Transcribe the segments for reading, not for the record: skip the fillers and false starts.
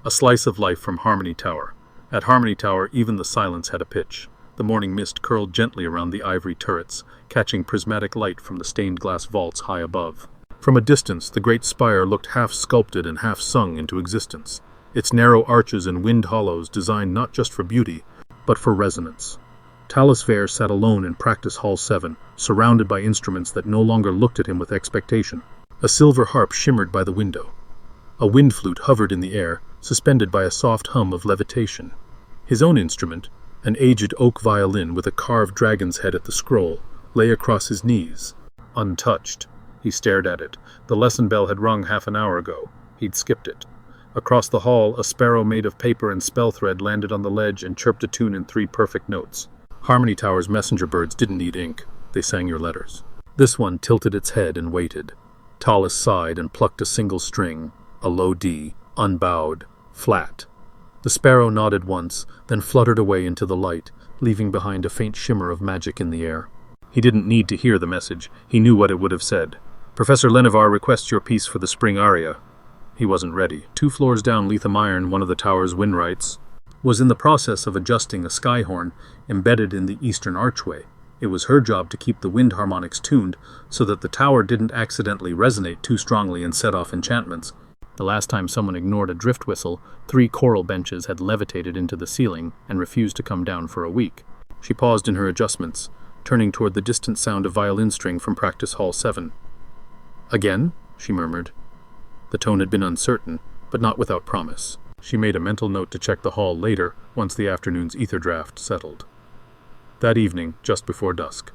A slice of life from Harmony Tower. At Harmony Tower, even the silence had a pitch. The morning mist curled gently around the ivory turrets, catching prismatic light from the stained glass vaults high above. From a distance, the great spire looked half-sculpted and half-sung into existence, its narrow arches and wind hollows designed not just for beauty, but for resonance. Tallis Veir sat alone in Practice Hall 7, surrounded by instruments that no longer looked at him with expectation. A silver harp shimmered by the window. A wind flute hovered in the air, suspended by a soft hum of levitation. His own instrument, an aged oak violin with a carved dragon's head at the scroll, lay across his knees. Untouched. He stared at it. The lesson bell had rung half an hour ago. He'd skipped it. Across the hall, a sparrow made of paper and spellthread landed on the ledge and chirped a tune in 3 perfect notes. Harmony Tower's messenger birds didn't need ink. They sang your letters. This one tilted its head and waited. Tallis sighed and plucked a single string, a low D, unbowed, flat. The sparrow nodded once, then fluttered away into the light, leaving behind a faint shimmer of magic in the air. He didn't need to hear the message. He knew what it would have said. Professor Lenivar requests your piece for the spring aria. He wasn't ready. 2 floors down, Letham Iron, one of the tower's windwrights, was in the process of adjusting a skyhorn embedded in the eastern archway. It was her job to keep the wind harmonics tuned so that the tower didn't accidentally resonate too strongly and set off enchantments. The last time someone ignored a drift whistle, 3 choral benches had levitated into the ceiling and refused to come down for a week. She paused in her adjustments, turning toward the distant sound of violin string from Practice Hall 7. "Again?" she murmured. The tone had been uncertain, but not without promise. She made a mental note to check the hall later, once the afternoon's ether draft settled. That evening, just before dusk,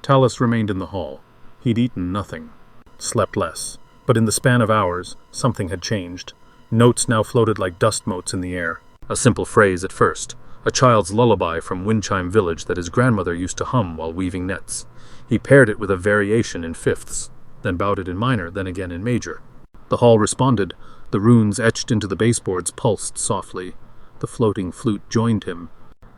Tallis remained in the hall. He'd eaten nothing, slept less. But in the span of hours, something had changed. Notes now floated like dust motes in the air. A simple phrase at first, a child's lullaby from Windchime Village that his grandmother used to hum while weaving nets. He paired it with a variation in fifths, then bowed it in minor, then again in major. The hall responded. The runes etched into the baseboards pulsed softly. The floating flute joined him,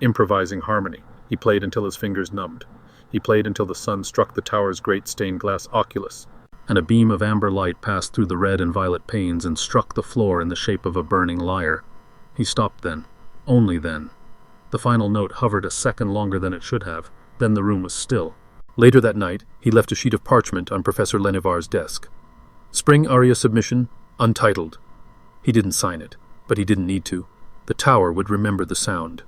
improvising harmony. He played until his fingers numbed. He played until the sun struck the tower's great stained glass oculus, and a beam of amber light passed through the red and violet panes and struck the floor in the shape of a burning lyre. He stopped then. Only then. The final note hovered a second longer than it should have. Then the room was still. Later that night, he left a sheet of parchment on Professor Lenivar's desk. Spring aria submission, untitled. He didn't sign it, but he didn't need to. The tower would remember the sound.